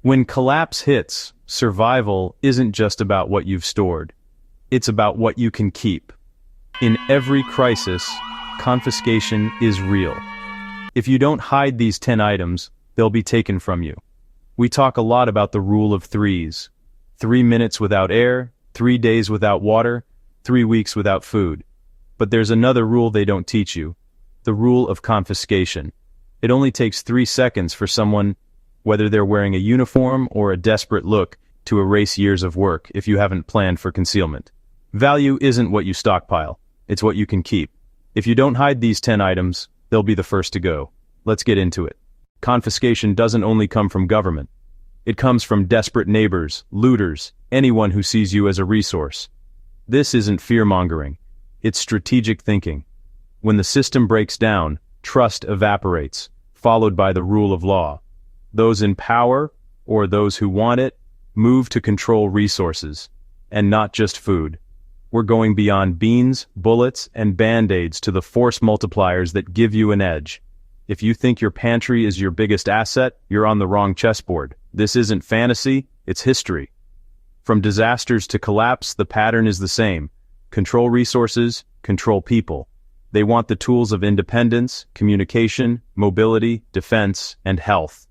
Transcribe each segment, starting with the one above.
When collapse hits, survival isn't just about what you've stored. It's about what you can keep. In every crisis, confiscation is real. If you don't hide these 10 items, they'll be taken from you. We talk a lot about the rule of threes. 3 minutes without air, 3 days without water, 3 weeks without food. But there's another rule they don't teach you. The rule of confiscation. It only takes 3 seconds for someone, whether they're wearing a uniform or a desperate look, to erase years of work if you haven't planned for concealment. Value isn't what you stockpile, it's what you can keep. If you don't hide these 10 items, they'll be the first to go. Let's get into it. Confiscation doesn't only come from government. It comes from desperate neighbors, looters, anyone who sees you as a resource. This isn't fear-mongering. It's strategic thinking. When the system breaks down, trust evaporates, followed by the rule of law. Those in power, or those who want it, move to control resources, and not just food. We're going beyond beans, bullets, and band-aids to the force multipliers that give you an edge. If you think your pantry is your biggest asset, you're on the wrong chessboard. This isn't fantasy, it's history. From disasters to collapse, the pattern is the same. Control resources, control people. They want the tools of independence, communication, mobility, defense, and health.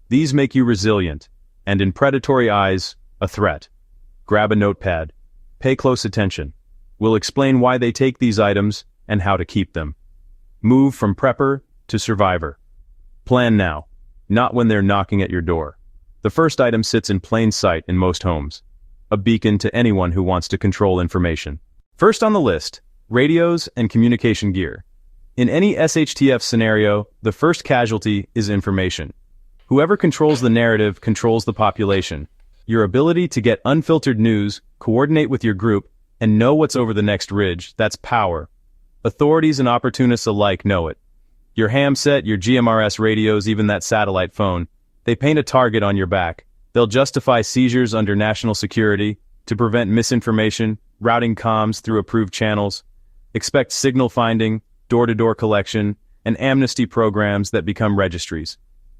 These make you resilient, and in predatory eyes, a threat. Grab a notepad. Pay close attention. We'll explain why they take these items and how to keep them. Move from prepper to survivor. Plan now, not when they're knocking at your door. The first item sits in plain sight in most homes. A beacon to anyone who wants to control information. First on the list, radios and communication gear. In any SHTF scenario, the first casualty is information. Whoever controls the narrative controls the population. Your ability to get unfiltered news, coordinate with your group, and know what's over the next ridge, that's power. Authorities and opportunists alike know it. Your ham set, your GMRS radios, even that satellite phone, they paint a target on your back. They'll justify seizures under national security to prevent misinformation, routing comms through approved channels. Expect signal finding, door-to-door collection, and amnesty programs that become registries.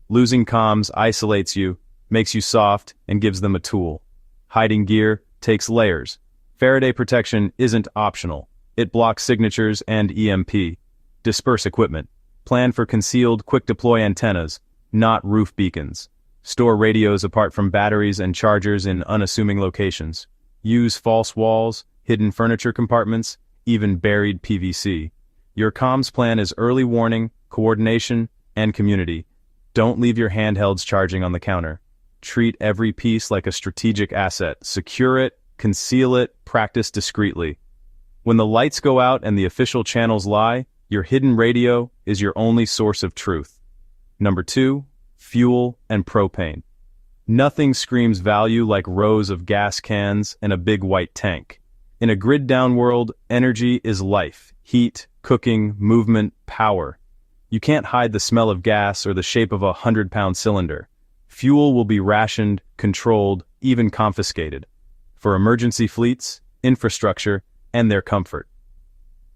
Losing comms isolates you, makes you soft, and gives them a tool. Hiding gear takes layers. Faraday protection isn't optional. It blocks signatures and EMP. Disperse equipment. Plan for concealed, quick-deploy antennas, not roof beacons. Store radios apart from batteries and chargers in unassuming locations. Use false walls, hidden furniture compartments, even buried PVC. Your comms plan is early warning, coordination, and community. Don't leave your handhelds charging on the counter. Treat every piece like a strategic asset. Secure it, conceal it, practice discreetly. When the lights go out and the official channels lie, your hidden radio is your only source of truth. Number 2, fuel and propane. Nothing screams value like rows of gas cans and a big white tank. In a grid-down world, energy is life, heat, cooking, movement, power. You can't hide the smell of gas or the shape of a 100-pound cylinder. Fuel will be rationed, controlled, even confiscated. For emergency fleets, infrastructure, and their comfort.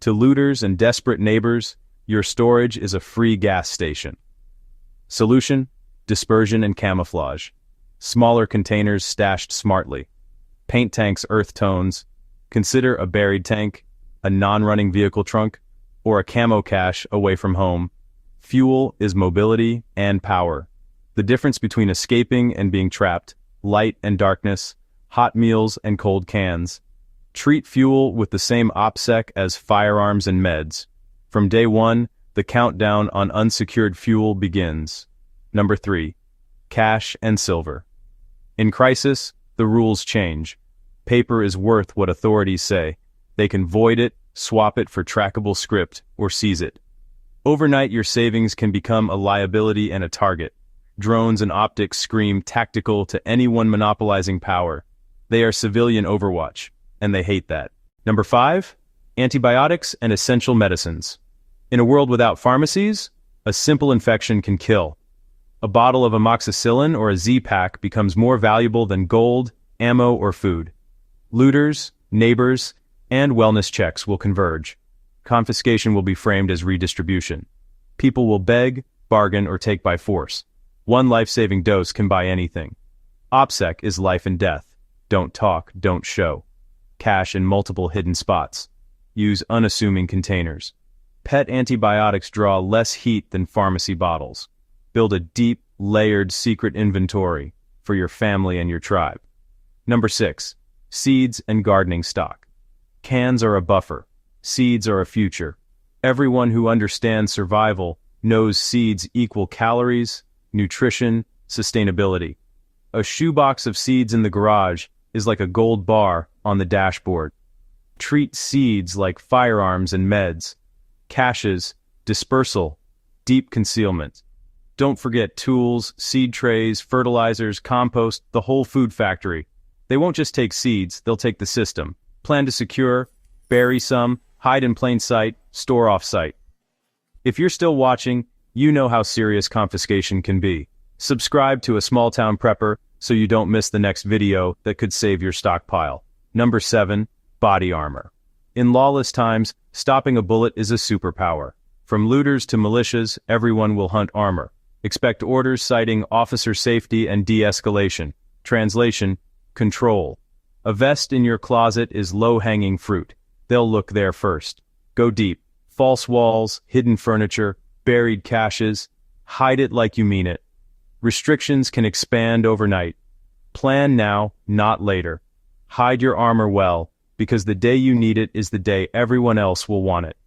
To looters and desperate neighbors, your storage is a free gas station. Solution: dispersion and camouflage. Smaller containers stashed smartly. Paint tanks earth tones. Consider a buried tank, a non-running vehicle trunk, or a camo cache away from home. Fuel is mobility and power. The difference between escaping and being trapped, light and darkness, hot meals and cold cans. Treat fuel with the same OPSEC as firearms and meds. From day one, the countdown on unsecured fuel begins. Number 3, cash and silver. In crisis, the rules change. Paper is worth what authorities say. They can void it, swap it for trackable script, or seize it. Overnight, your savings can become a liability and a target. Drones and optics scream tactical to anyone monopolizing power. They are civilian overwatch, and they hate that. Number 5, antibiotics and essential medicines. In a world without pharmacies, a simple infection can kill. A bottle of amoxicillin or a Z-Pack becomes more valuable than gold, ammo, or food. Looters, neighbors, and wellness checks will converge. Confiscation will be framed as redistribution. People will beg, bargain, or take by force. One life-saving dose can buy anything. OPSEC is life and death. Don't talk, don't show. Cache in multiple hidden spots. Use unassuming containers. Pet antibiotics draw less heat than pharmacy bottles. Build a deep, layered secret inventory for your family and your tribe. Number 6. Seeds and gardening stock. Cans are a buffer. Seeds are a future. Everyone who understands survival knows seeds equal calories, nutrition, sustainability. A shoebox of seeds in the garage is like a gold bar on the dashboard. Treat seeds like firearms and meds. Caches, dispersal, deep concealment. Don't forget tools, seed trays, fertilizers, compost, the whole food factory. They won't just take seeds, they'll take the system. Plan to secure, bury some, hide in plain sight, store off-site. If you're still watching, you know how serious confiscation can be. Subscribe to A Small Town Prepper so you don't miss the next video that could save your stockpile. Number 7. Body armor. In lawless times, stopping a bullet is a superpower. From looters to militias, everyone will hunt armor. Expect orders citing officer safety and de-escalation. Translation: control. A vest in your closet is low-hanging fruit. They'll look there first. Go deep. False walls, hidden furniture, buried caches. Hide it like you mean it. Restrictions can expand overnight. Plan now, not later. Hide your armor well, because the day you need it is the day everyone else will want it.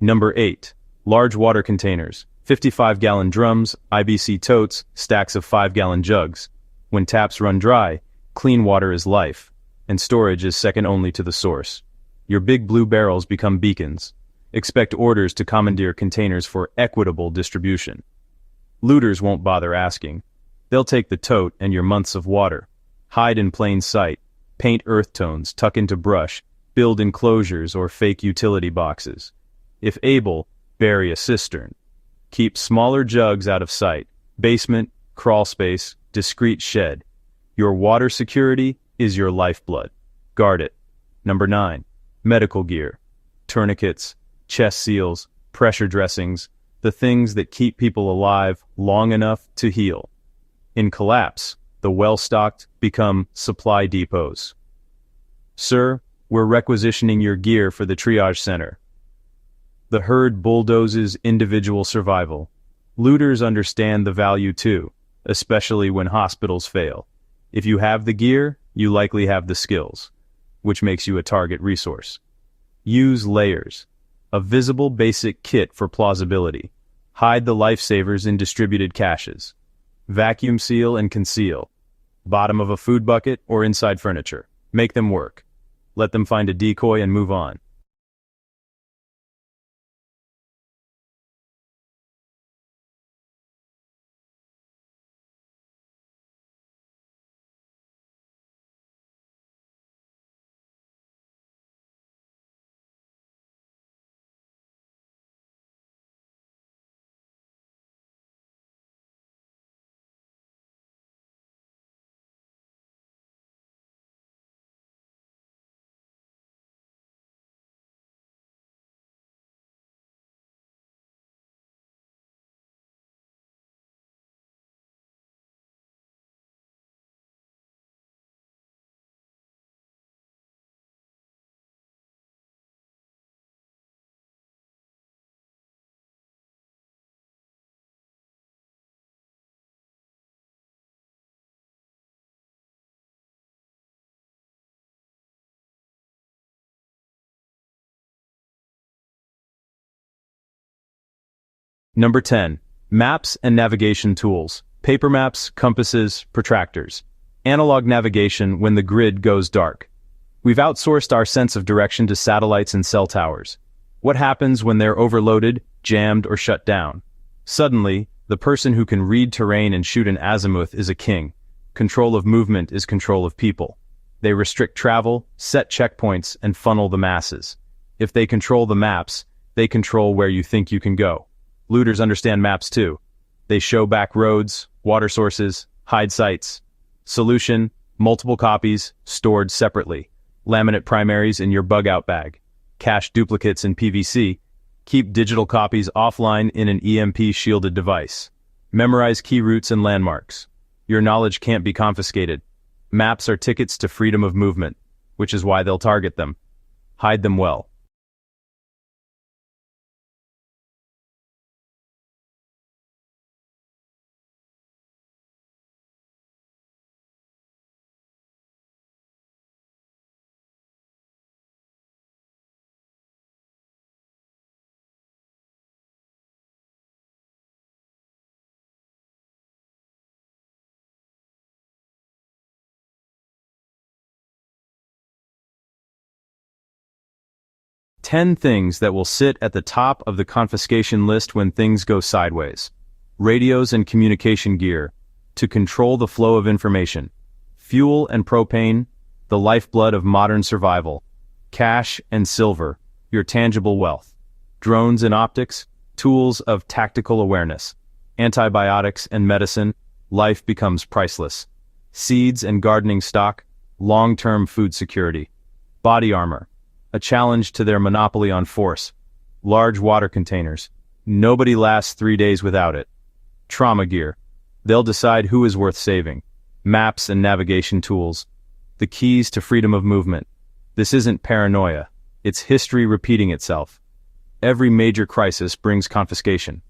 Number 8. Large water containers. 55-gallon drums, IBC totes, stacks of 5-gallon jugs. When taps run dry, clean water is life, and storage is second only to the source. Your big blue barrels become beacons. Expect orders to commandeer containers for equitable distribution. Looters won't bother asking. They'll take the tote and your months of water. Hide in plain sight. Paint earth tones, tuck into brush, build enclosures or fake utility boxes. If able, bury a cistern. Keep smaller jugs out of sight. Basement, crawl space, discreet shed. Your water security is your lifeblood. Guard it. Number 9. Medical gear. Tourniquets, chest seals, pressure dressings, the things that keep people alive long enough to heal. In collapse, the well-stocked become supply depots. Sir, we're requisitioning your gear for the triage center. The herd bulldozes individual survival. Looters understand the value too, especially when hospitals fail. If you have the gear, you likely have the skills, which makes you a target resource. Use layers. A visible basic kit for plausibility. Hide the lifesavers in distributed caches. Vacuum seal and conceal. Bottom of a food bucket or inside furniture. Make them work. Let them find a decoy and move on. Number 10. Maps and navigation tools. Paper maps, compasses, protractors. Analog navigation when the grid goes dark. We've outsourced our sense of direction to satellites and cell towers. What happens when they're overloaded, jammed, or shut down? Suddenly, the person who can read terrain and shoot an azimuth is a king. Control of movement is control of people. They restrict travel, set checkpoints, and funnel the masses. If they control the maps, they control where you think you can go. Looters understand maps too. They show back roads, water sources, hide sites. Solution: multiple copies, stored separately. Laminate primaries in your bug-out bag. Cache duplicates in PVC. Keep digital copies offline in an EMP-shielded device. Memorize key routes and landmarks. Your knowledge can't be confiscated. Maps are tickets to freedom of movement, which is why they'll target them. Hide them well. Ten things that will sit at the top of the confiscation list when things go sideways. Radios and communication gear, to control the flow of information. Fuel and propane, the lifeblood of modern survival. Cash and silver, your tangible wealth. Drones and optics, tools of tactical awareness. Antibiotics and medicine, life becomes priceless. Seeds and gardening stock, long-term food security. Body armor, a challenge to their monopoly on force. Large water containers, nobody lasts 3 days without it. Trauma gear, they'll decide who is worth saving. Maps and navigation tools, the keys to freedom of movement. This isn't paranoia, it's history repeating itself. Every major crisis brings confiscation.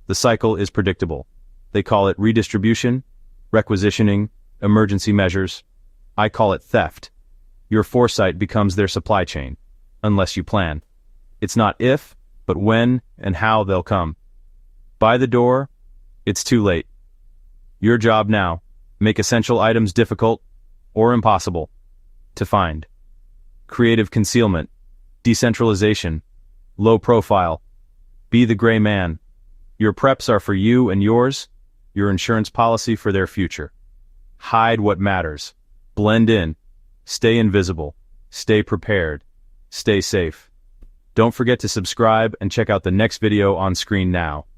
The cycle is predictable. They call it redistribution, requisitioning, emergency measures. I call it theft. Your foresight becomes their supply chain. Unless you plan. It's not if, but when and how they'll come. By the door, it's too late. Your job now, make essential items difficult or impossible to find. Creative concealment, decentralization, low profile. Be the gray man. Your preps are for you and yours, your insurance policy for their future. Hide what matters. Blend in. Stay invisible. Stay prepared. Stay safe. Don't forget to subscribe and check out the next video on screen now.